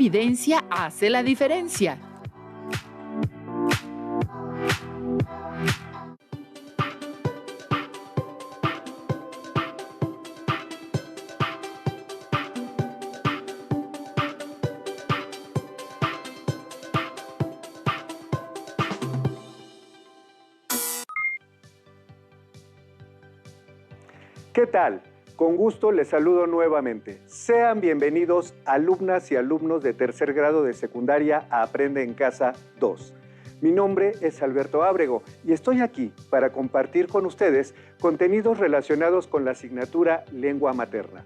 evidencia hace la diferencia. ¿Qué tal? Con gusto les saludo nuevamente. Sean bienvenidos alumnas y alumnos de tercer grado de secundaria a Aprende en Casa 2. Mi nombre es Alberto Ábrego y estoy aquí para compartir con ustedes contenidos relacionados con la asignatura Lengua Materna.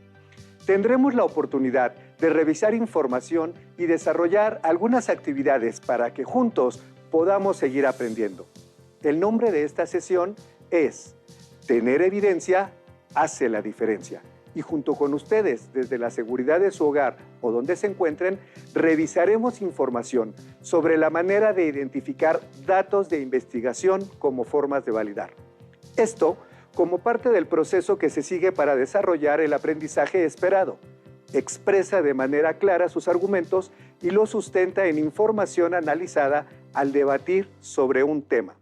Tendremos la oportunidad de revisar información y desarrollar algunas actividades para que juntos podamos seguir aprendiendo. El nombre de esta sesión es Tener evidencia hace la diferencia. Y junto con ustedes, desde la seguridad de su hogar o donde se encuentren, revisaremos información sobre la manera de identificar datos de investigación como formas de validar. Esto como parte del proceso que se sigue para desarrollar el aprendizaje esperado. Expresa de manera clara sus argumentos y los sustenta en información analizada al debatir sobre un tema.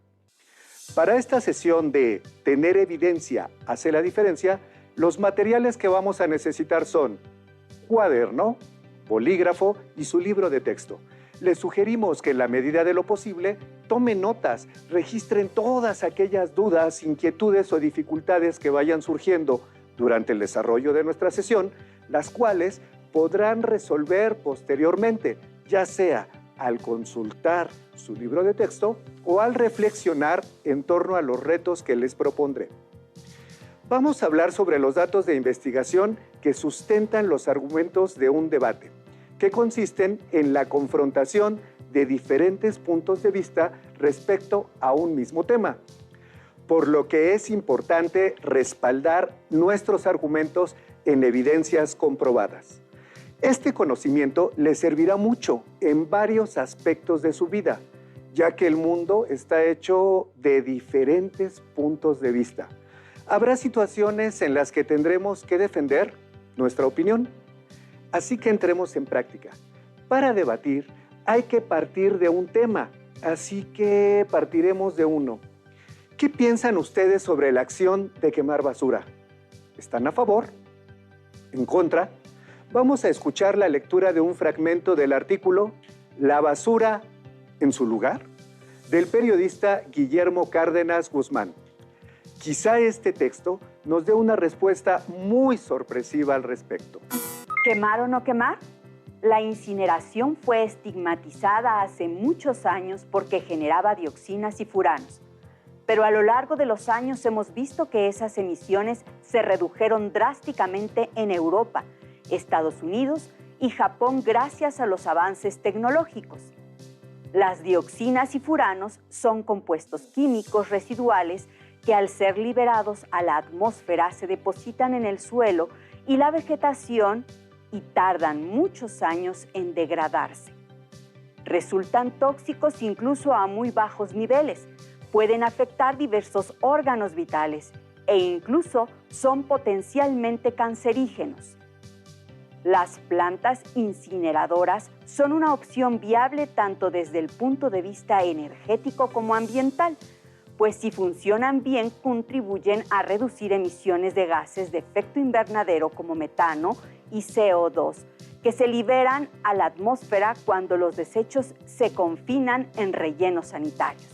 Para esta sesión de Tener evidencia hace la diferencia, los materiales que vamos a necesitar son cuaderno, bolígrafo y su libro de texto. Les sugerimos que en la medida de lo posible tomen notas, registren todas aquellas dudas, inquietudes o dificultades que vayan surgiendo durante el desarrollo de nuestra sesión, las cuales podrán resolver posteriormente, ya sea al consultar su libro de texto o al reflexionar en torno a los retos que les propondré. Vamos a hablar sobre los datos de investigación que sustentan los argumentos de un debate, que consisten en la confrontación de diferentes puntos de vista respecto a un mismo tema, por lo que es importante respaldar nuestros argumentos en evidencias comprobadas. Este conocimiento les servirá mucho en varios aspectos de su vida, ya que el mundo está hecho de diferentes puntos de vista. Habrá situaciones en las que tendremos que defender nuestra opinión. Así que entremos en práctica. Para debatir hay que partir de un tema, así que partiremos de uno. ¿Qué piensan ustedes sobre la acción de quemar basura? ¿Están a favor? ¿En contra? Vamos a escuchar la lectura de un fragmento del artículo La basura en su lugar, del periodista Guillermo Cárdenas Guzmán. Quizá este texto nos dé una respuesta muy sorpresiva al respecto. ¿Quemar o no quemar? La incineración fue estigmatizada hace muchos años porque generaba dioxinas y furanos. Pero a lo largo de los años hemos visto que esas emisiones se redujeron drásticamente en Europa, Estados Unidos y Japón gracias a los avances tecnológicos. Las dioxinas y furanos son compuestos químicos residuales que al ser liberados a la atmósfera se depositan en el suelo y la vegetación y tardan muchos años en degradarse. Resultan tóxicos incluso a muy bajos niveles, pueden afectar diversos órganos vitales e incluso son potencialmente cancerígenos. Las plantas incineradoras son una opción viable tanto desde el punto de vista energético como ambiental, pues si funcionan bien contribuyen a reducir emisiones de gases de efecto invernadero como metano y CO2, que se liberan a la atmósfera cuando los desechos se confinan en rellenos sanitarios.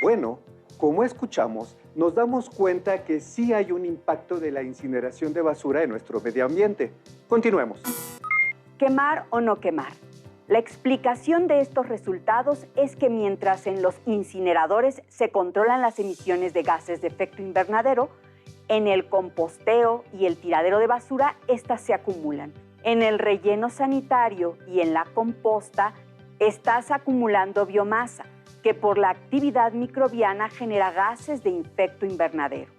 Bueno, como escuchamos, nos damos cuenta que sí hay un impacto de la incineración de basura en nuestro medio ambiente. Continuemos. ¿Quemar o no quemar? La explicación de estos resultados es que mientras en los incineradores se controlan las emisiones de gases de efecto invernadero, en el composteo y el tiradero de basura, estas se acumulan. En el relleno sanitario y en la composta, estás acumulando biomasa, que por la actividad microbiana genera gases de efecto invernadero.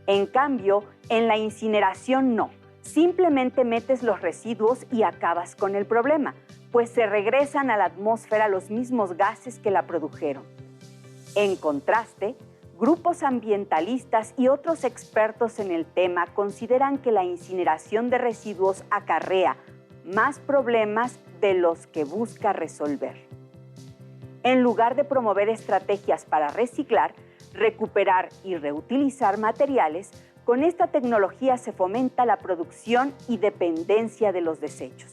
En cambio, en la incineración no. Simplemente metes los residuos y acabas con el problema, pues se regresan a la atmósfera los mismos gases que la produjeron. En contraste, grupos ambientalistas y otros expertos en el tema consideran que la incineración de residuos acarrea más problemas de los que busca resolver. En lugar de promover estrategias para reciclar, recuperar y reutilizar materiales, con esta tecnología se fomenta la producción y dependencia de los desechos.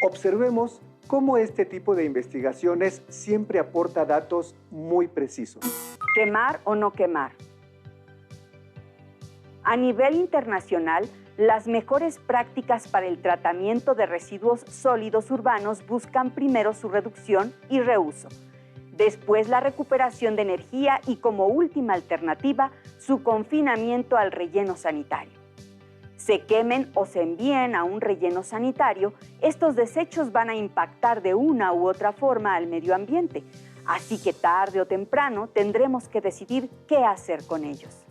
Observemos cómo este tipo de investigaciones siempre aporta datos muy precisos. ¿Quemar o no quemar? A nivel internacional, las mejores prácticas para el tratamiento de residuos sólidos urbanos buscan primero su reducción y reuso, después la recuperación de energía y como última alternativa, su confinamiento al relleno sanitario. Se quemen o se envíen a un relleno sanitario, estos desechos van a impactar de una u otra forma al medio ambiente, así que tarde o temprano tendremos que decidir qué hacer con ellos.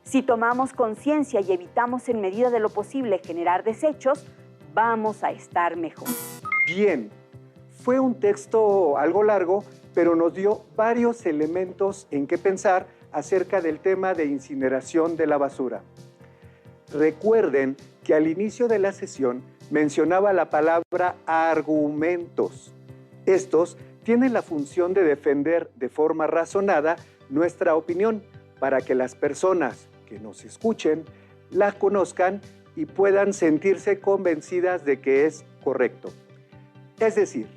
Si tomamos conciencia y evitamos en medida de lo posible generar desechos, vamos a estar mejor. Bien, fue un texto algo largo, pero nos dio varios elementos en qué pensar acerca del tema de incineración de la basura. Recuerden que al inicio de la sesión mencionaba la palabra argumentos. Estos tienen la función de defender de forma razonada nuestra opinión para que las personas que nos escuchen la conozcan y puedan sentirse convencidas de que es correcto. Es decir,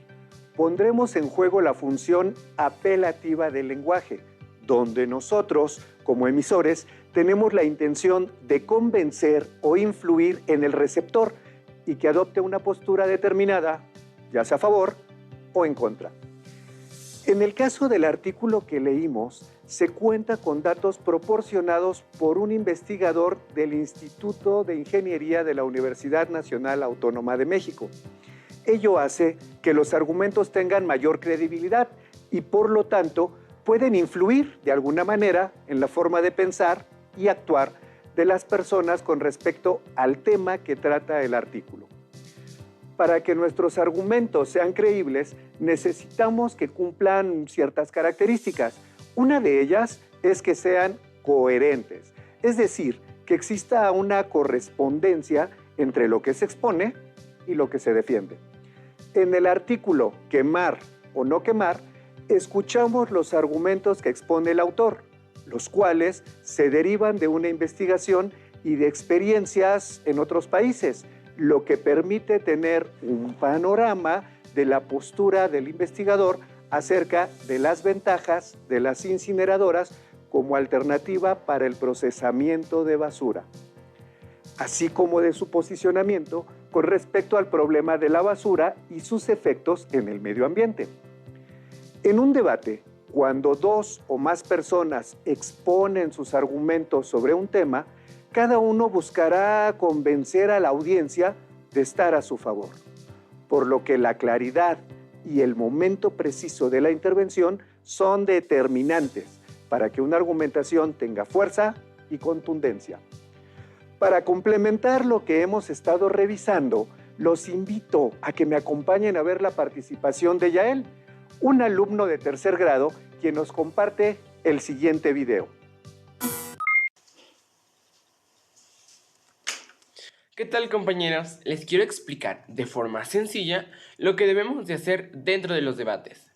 pondremos en juego la función apelativa del lenguaje, donde nosotros, como emisores, tenemos la intención de convencer o influir en el receptor y que adopte una postura determinada, ya sea a favor o en contra. En el caso del artículo que leímos, se cuenta con datos proporcionados por un investigador del Instituto de Ingeniería de la Universidad Nacional Autónoma de México. Ello hace que los argumentos tengan mayor credibilidad y, por lo tanto, pueden influir de alguna manera en la forma de pensar y actuar de las personas con respecto al tema que trata el artículo. Para que nuestros argumentos sean creíbles, necesitamos que cumplan ciertas características. Una de ellas es que sean coherentes, es decir, que exista una correspondencia entre lo que se expone y lo que se defiende. En el artículo Quemar o no quemar, escuchamos los argumentos que expone el autor, los cuales se derivan de una investigación y de experiencias en otros países, lo que permite tener un panorama de la postura del investigador acerca de las ventajas de las incineradoras como alternativa para el procesamiento de basura, así como de su posicionamiento con respecto al problema de la basura y sus efectos en el medio ambiente. En un debate, cuando dos o más personas exponen sus argumentos sobre un tema, cada uno buscará convencer a la audiencia de estar a su favor, por lo que la claridad y el momento preciso de la intervención son determinantes para que una argumentación tenga fuerza y contundencia. Para complementar lo que hemos estado revisando, los invito a que me acompañen a ver la participación de Yael, un alumno de tercer grado, quien nos comparte el siguiente video. ¿Qué tal, compañeros? Les quiero explicar de forma sencilla lo que debemos de hacer dentro de los debates.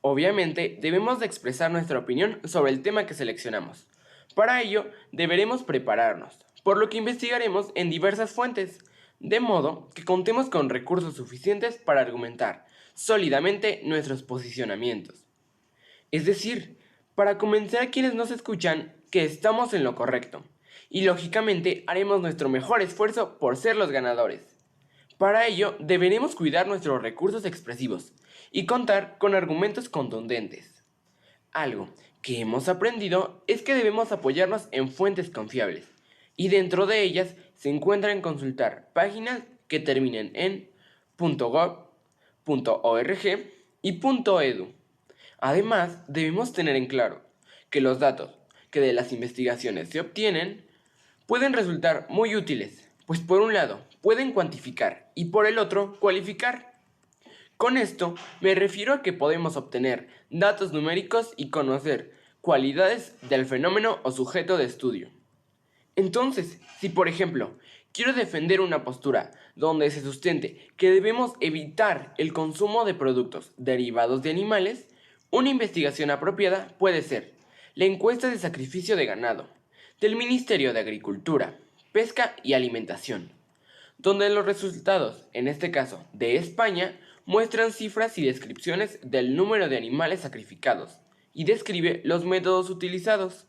Obviamente, debemos de expresar nuestra opinión sobre el tema que seleccionamos. Para ello, deberemos prepararnos, por lo que investigaremos en diversas fuentes, de modo que contemos con recursos suficientes para argumentar sólidamente nuestros posicionamientos. Es decir, para convencer a quienes nos escuchan que estamos en lo correcto. Y lógicamente haremos nuestro mejor esfuerzo por ser los ganadores. Para ello, deberemos cuidar nuestros recursos expresivos y contar con argumentos contundentes. Algo que hemos aprendido es que debemos apoyarnos en fuentes confiables, y dentro de ellas se encuentran consultar páginas que terminen en .gov, .org y .edu. Además, debemos tener en claro que los datos que de las investigaciones se obtienen pueden resultar muy útiles, pues por un lado pueden cuantificar y por el otro cualificar. Con esto me refiero a que podemos obtener datos numéricos y conocer cualidades del fenómeno o sujeto de estudio. Entonces, si por ejemplo quiero defender una postura donde se sustente que debemos evitar el consumo de productos derivados de animales, una investigación apropiada puede ser la encuesta de sacrificio de ganado del Ministerio de Agricultura, Pesca y Alimentación, donde los resultados, en este caso de España, muestran cifras y descripciones del número de animales sacrificados y describe los métodos utilizados.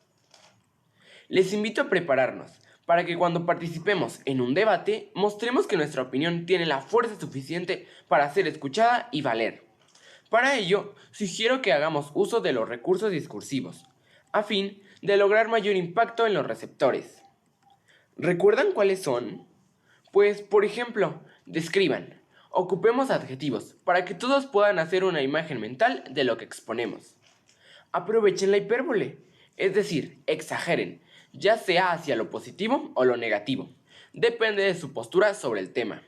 Les invito a prepararnos para que cuando participemos en un debate mostremos que nuestra opinión tiene la fuerza suficiente para ser escuchada y valer. Para ello, sugiero que hagamos uso de los recursos discursivos, a fin de lograr mayor impacto en los receptores. ¿Recuerdan cuáles son? Pues, por ejemplo, describan. Ocupemos adjetivos para que todos puedan hacer una imagen mental de lo que exponemos. Aprovechen la hipérbole, es decir, exageren, ya sea hacia lo positivo o lo negativo. Depende de su postura sobre el tema.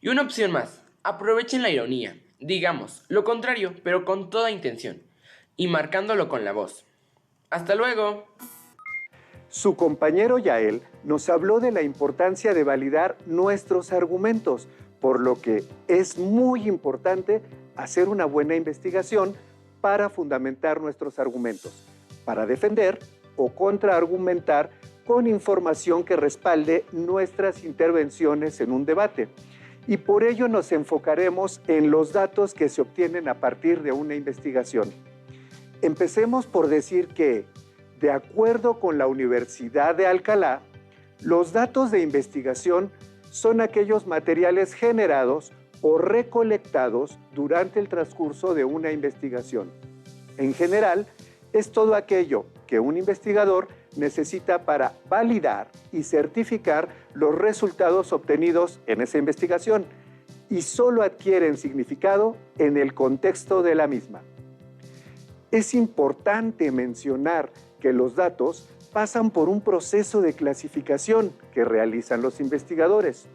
Y una opción más, aprovechen la ironía, digamos, lo contrario, pero con toda intención, y marcándolo con la voz. ¡Hasta luego! Su compañero Yael nos habló de la importancia de validar nuestros argumentos, por lo que es muy importante hacer una buena investigación para fundamentar nuestros argumentos, para defender o contraargumentar con información que respalde nuestras intervenciones en un debate. Y por ello nos enfocaremos en los datos que se obtienen a partir de una investigación. Empecemos por decir que, de acuerdo con la Universidad de Alcalá, los datos de investigación son aquellos materiales generados o recolectados durante el transcurso de una investigación. En general, es todo aquello que un investigador necesita para validar y certificar los resultados obtenidos en esa investigación y solo adquieren significado en el contexto de la misma. Es importante mencionar que los datos pasan por un proceso de clasificación que realizan los investigadores.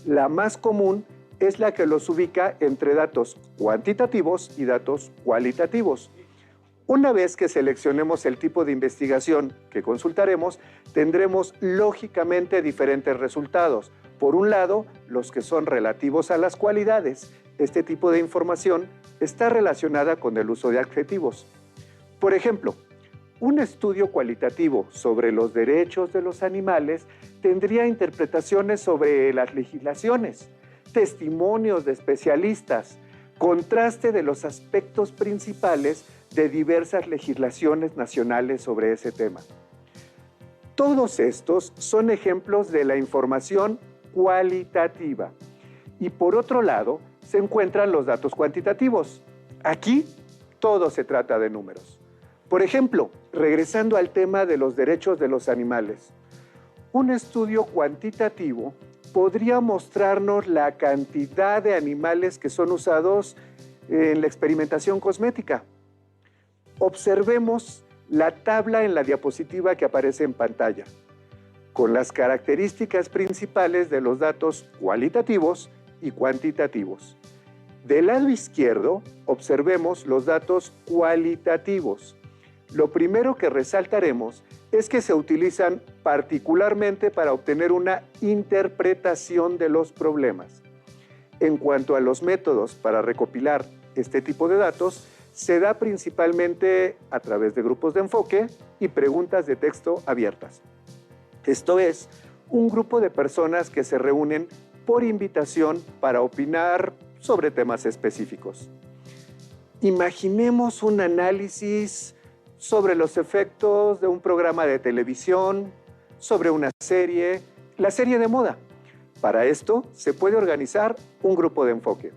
La más común es la que los ubica entre datos cuantitativos y datos cualitativos. Una vez que seleccionemos el tipo de investigación que consultaremos, tendremos lógicamente diferentes resultados. Por un lado, los que son relativos a las cualidades. Este tipo de información está relacionada con el uso de adjetivos. Por ejemplo, un estudio cualitativo sobre los derechos de los animales tendría interpretaciones sobre las legislaciones, testimonios de especialistas, contraste de los aspectos principales de diversas legislaciones nacionales sobre ese tema. Todos estos son ejemplos de la información cualitativa. Y por otro lado, se encuentran los datos cuantitativos. Aquí, todo se trata de números. Por ejemplo, regresando al tema de los derechos de los animales, un estudio cuantitativo podría mostrarnos la cantidad de animales que son usados en la experimentación cosmética. Observemos la tabla en la diapositiva que aparece en pantalla, con las características principales de los datos cualitativos y cuantitativos. Del lado izquierdo, observemos los datos cualitativos. Lo primero que resaltaremos es que se utilizan particularmente para obtener una interpretación de los problemas. En cuanto a los métodos para recopilar este tipo de datos, se da principalmente a través de grupos de enfoque y preguntas de texto abiertas. Esto es, un grupo de personas que se reúnen por invitación para opinar sobre temas específicos. Imaginemos un análisis sobre los efectos de un programa de televisión, sobre una serie, la serie de moda. Para esto se puede organizar un grupo de enfoque.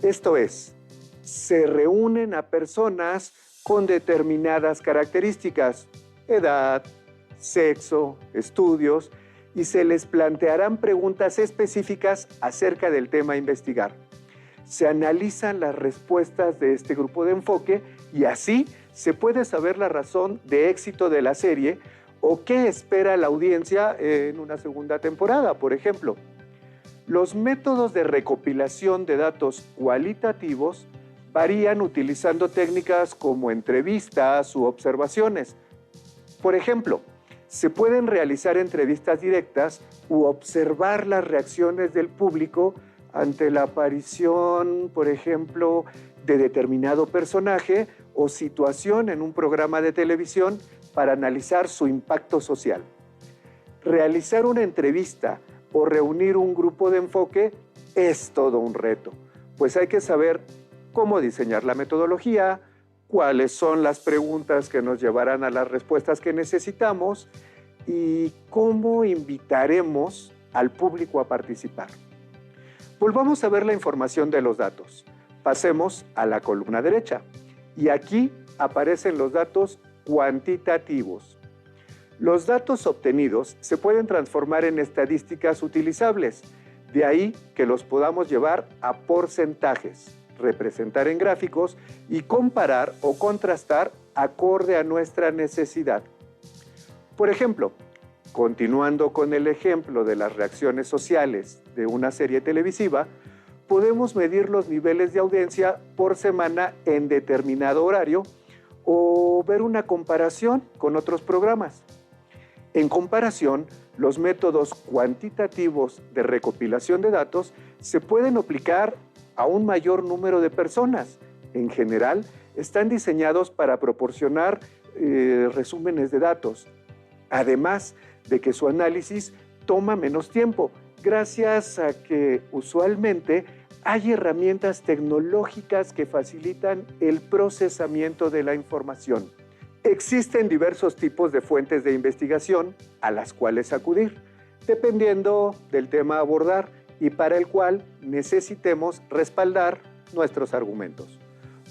Esto es, se reúnen a personas con determinadas características, edad, sexo, estudios, y se les plantearán preguntas específicas acerca del tema a investigar. Se analizan las respuestas de este grupo de enfoque y así se puede saber la razón de éxito de la serie o qué espera la audiencia en una segunda temporada, por ejemplo. Los métodos de recopilación de datos cualitativos varían utilizando técnicas como entrevistas u observaciones. Por ejemplo, Se pueden realizar entrevistas directas u observar las reacciones del público ante la aparición, por ejemplo, de determinado personaje o situación en un programa de televisión para analizar su impacto social. Realizar una entrevista o reunir un grupo de enfoque es todo un reto, pues hay que saber cómo diseñar la metodología, cuáles son las preguntas que nos llevarán a las respuestas que necesitamos y cómo invitaremos al público a participar. Volvamos a ver la información de los datos. Pasemos a la columna derecha y aquí aparecen los datos cuantitativos. Los datos obtenidos se pueden transformar en estadísticas utilizables, de ahí que los podamos llevar a porcentajes, representar en gráficos y comparar o contrastar acorde a nuestra necesidad. Por ejemplo, continuando con el ejemplo de las reacciones sociales de una serie televisiva, podemos medir los niveles de audiencia por semana en determinado horario o ver una comparación con otros programas. En comparación, los métodos cuantitativos de recopilación de datos se pueden aplicar a un mayor número de personas. En general, están diseñados para proporcionar resúmenes de datos, además de que su análisis toma menos tiempo, gracias a que usualmente hay herramientas tecnológicas que facilitan el procesamiento de la información. Existen diversos tipos de fuentes de investigación a las cuales acudir, dependiendo del tema a abordar y para el cual necesitemos respaldar nuestros argumentos.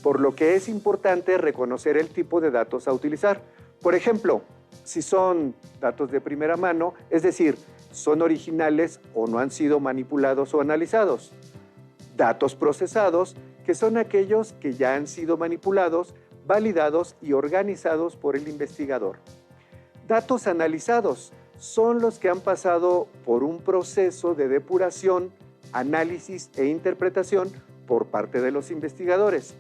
Por lo que es importante reconocer el tipo de datos a utilizar. Por ejemplo, si son datos de primera mano, es decir, son originales o no han sido manipulados o analizados. Datos procesados, que son aquellos que ya han sido manipulados, validados y organizados por el investigador. Datos analizados son los que han pasado por un proceso de depuración, análisis e interpretación por parte de los investigadores.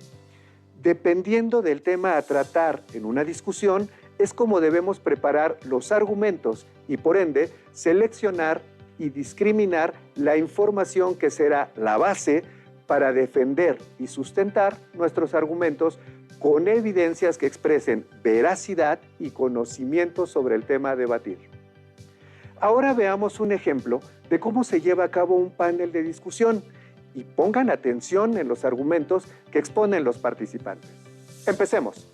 Dependiendo del tema a tratar en una discusión, es como debemos preparar los argumentos y, por ende, seleccionar y discriminar la información que será la base para defender y sustentar nuestros argumentos con evidencias que expresen veracidad y conocimiento sobre el tema a debatir. Ahora veamos un ejemplo de cómo se lleva a cabo un panel de discusión y pongan atención en los argumentos que exponen los participantes. Empecemos.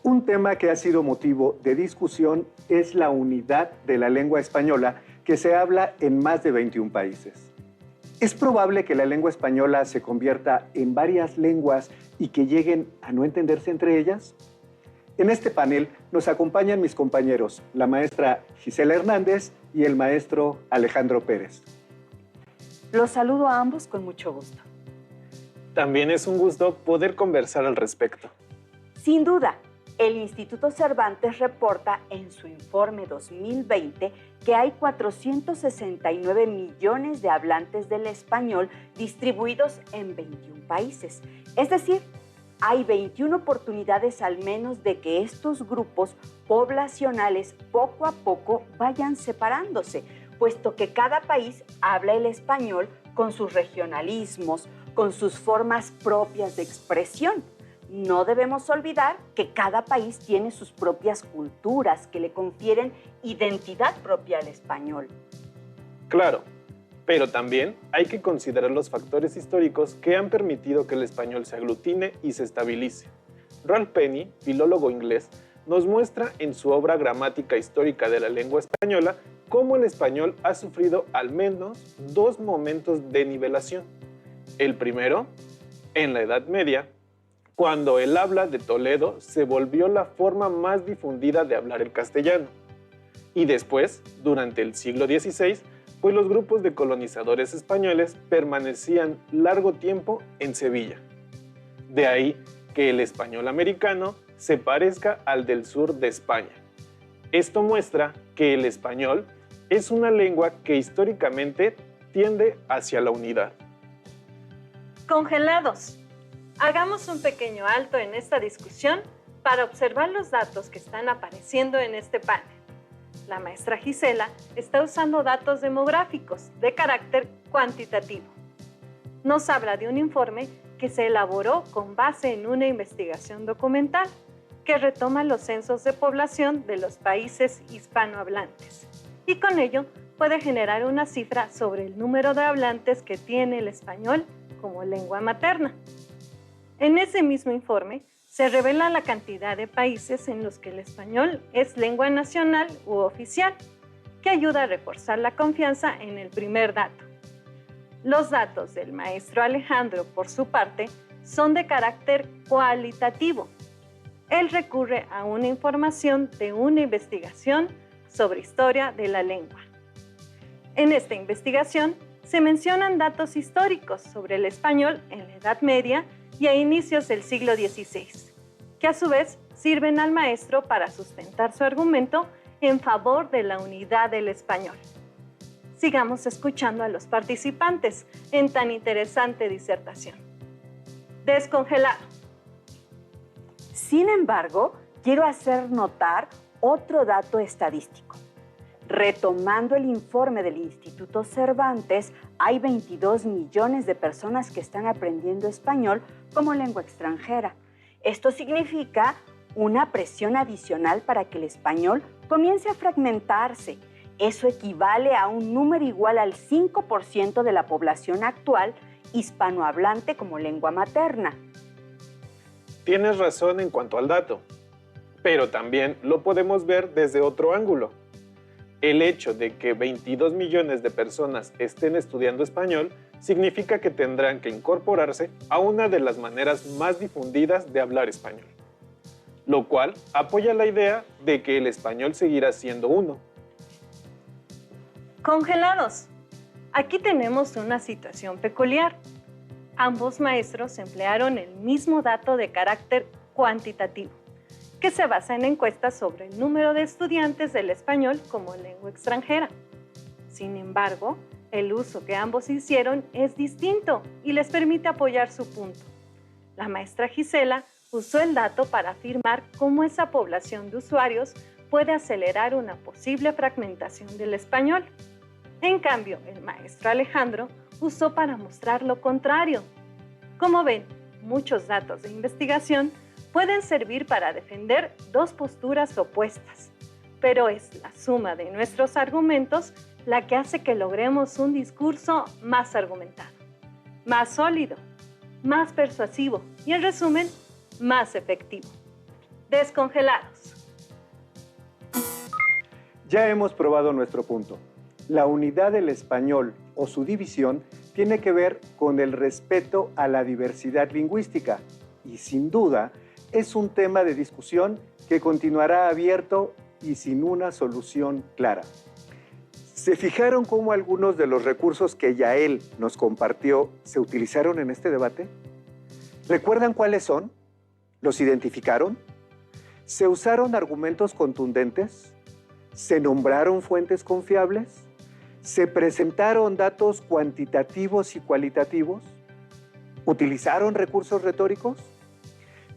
Un tema que ha sido motivo de discusión es la unidad de la lengua española que se habla en más de 21 países. ¿Es probable que la lengua española se convierta en varias lenguas y que lleguen a no entenderse entre ellas? En este panel nos acompañan mis compañeros, la maestra Gisela Hernández y el maestro Alejandro Pérez. Los saludo a ambos con mucho gusto. También es un gusto poder conversar al respecto. Sin duda, el Instituto Cervantes reporta en su informe 2020 que hay 469 millones de hablantes del español distribuidos en 21 países. Es decir, hay 21 oportunidades al menos de que estos grupos poblacionales poco a poco vayan separándose, puesto que cada país habla el español con sus regionalismos, con sus formas propias de expresión. No debemos olvidar que cada país tiene sus propias culturas que le confieren identidad propia al español. Claro, pero también hay que considerar los factores históricos que han permitido que el español se aglutine y se estabilice. Ralph Penny, filólogo inglés, nos muestra en su obra Gramática Histórica de la Lengua Española cómo el español ha sufrido al menos dos momentos de nivelación. El primero, en la Edad Media, cuando el habla de Toledo se volvió la forma más difundida de hablar el castellano. Y después, durante el siglo XVI, pues los grupos de colonizadores españoles permanecían largo tiempo en Sevilla. De ahí que el español americano se parezca al del sur de España. Esto muestra que el español es una lengua que históricamente tiende hacia la unidad. Congelados. Hagamos un pequeño alto en esta discusión para observar los datos que están apareciendo en este panel. La maestra Gisela está usando datos demográficos de carácter cuantitativo. Nos habla de un informe que se elaboró con base en una investigación documental que retoma los censos de población de los países hispanohablantes y con ello puede generar una cifra sobre el número de hablantes que tiene el español como lengua materna. En ese mismo informe se revela la cantidad de países en los que el español es lengua nacional u oficial, que ayuda a reforzar la confianza en el primer dato. Los datos del maestro Alejandro, por su parte, son de carácter cualitativo. Él recurre a una información de una investigación sobre historia de la lengua. En esta investigación se mencionan datos históricos sobre el español en la Edad Media y a inicios del siglo XVI, que a su vez sirven al maestro para sustentar su argumento en favor de la unidad del español. Sigamos escuchando a los participantes en tan interesante disertación. Descongelado. Sin embargo, quiero hacer notar otro dato estadístico. Retomando el informe del Instituto Cervantes, hay 22 millones de personas que están aprendiendo español como lengua extranjera. Esto significa una presión adicional para que el español comience a fragmentarse. Eso equivale a un número igual al 5% de la población actual hispanohablante como lengua materna. Tienes razón en cuanto al dato, pero también lo podemos ver desde otro ángulo. El hecho de que 22 millones de personas estén estudiando español significa que tendrán que incorporarse a una de las maneras más difundidas de hablar español, lo cual apoya la idea de que el español seguirá siendo uno. Congelados. Aquí tenemos una situación peculiar. Ambos maestros emplearon el mismo dato de carácter cuantitativo, que se basa en encuestas sobre el número de estudiantes del español como lengua extranjera. Sin embargo, el uso que ambos hicieron es distinto y les permite apoyar su punto. La maestra Gisela usó el dato para afirmar cómo esa población de usuarios puede acelerar una posible fragmentación del español. En cambio, el maestro Alejandro usó para mostrar lo contrario. Como ven, muchos datos de investigación pueden servir para defender dos posturas opuestas, pero es la suma de nuestros argumentos la que hace que logremos un discurso más argumentado, más sólido, más persuasivo y, en resumen, más efectivo. Descongelados. Ya hemos probado nuestro punto. La unidad del español o su división tiene que ver con el respeto a la diversidad lingüística y, sin duda, es un tema de discusión que continuará abierto y sin una solución clara. ¿Se fijaron cómo algunos de los recursos que Yael nos compartió se utilizaron en este debate? ¿Recuerdan cuáles son? ¿Los identificaron? ¿Se usaron argumentos contundentes? ¿Se nombraron fuentes confiables? ¿Se presentaron datos cuantitativos y cualitativos? ¿Utilizaron recursos retóricos?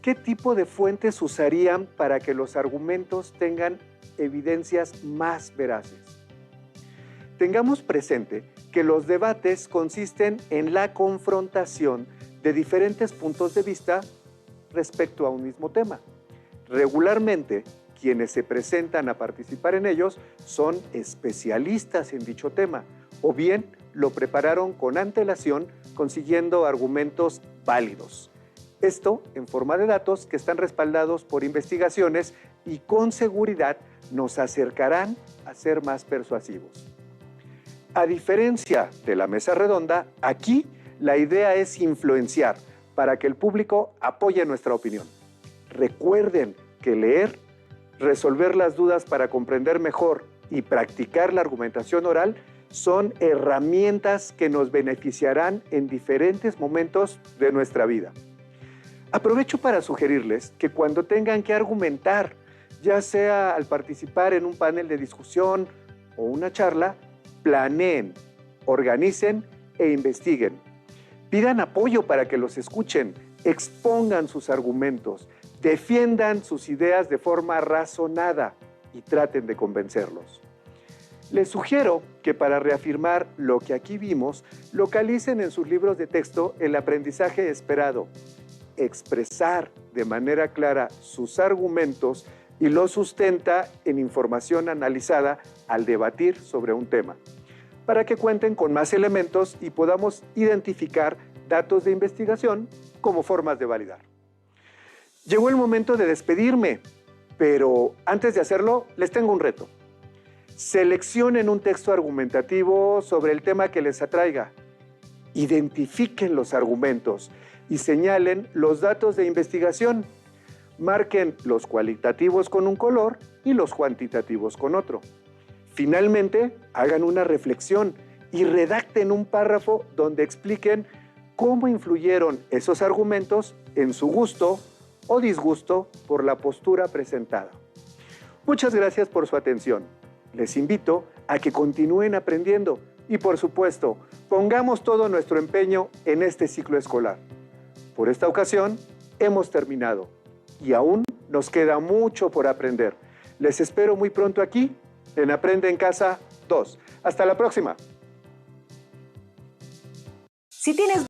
¿Qué tipo de fuentes usarían para que los argumentos tengan evidencias más veraces? Tengamos presente que los debates consisten en la confrontación de diferentes puntos de vista respecto a un mismo tema. Regularmente, quienes se presentan a participar en ellos son especialistas en dicho tema, o bien lo prepararon con antelación consiguiendo argumentos válidos. Esto en forma de datos que están respaldados por investigaciones y con seguridad nos acercarán a ser más persuasivos. A diferencia de la mesa redonda, aquí la idea es influenciar para que el público apoye nuestra opinión. Recuerden que leer, resolver las dudas para comprender mejor y practicar la argumentación oral son herramientas que nos beneficiarán en diferentes momentos de nuestra vida. Aprovecho para sugerirles que cuando tengan que argumentar, ya sea al participar en un panel de discusión o una charla, planeen, organicen e investiguen. Pidan apoyo para que los escuchen, expongan sus argumentos, Defiendan sus ideas de forma razonada y traten de convencerlos. Les sugiero que para reafirmar lo que aquí vimos, localicen en sus libros de texto el aprendizaje esperado. Expresar de manera clara sus argumentos y los sustenta en información analizada al debatir sobre un tema, para que cuenten con más elementos y podamos identificar datos de investigación como formas de validar. Llegó el momento de despedirme, pero antes de hacerlo, les tengo un reto. Seleccionen un texto argumentativo sobre el tema que les atraiga. Identifiquen los argumentos y señalen los datos de investigación. Marquen los cualitativos con un color y los cuantitativos con otro. Finalmente, hagan una reflexión y redacten un párrafo donde expliquen cómo influyeron esos argumentos en su gusto o disgusto por la postura presentada. Muchas gracias por su atención. Les invito a que continúen aprendiendo y, por supuesto, pongamos todo nuestro empeño en este ciclo escolar. Por esta ocasión, hemos terminado y aún nos queda mucho por aprender. Les espero muy pronto aquí en Aprende en Casa 2. Hasta la próxima. Si tienes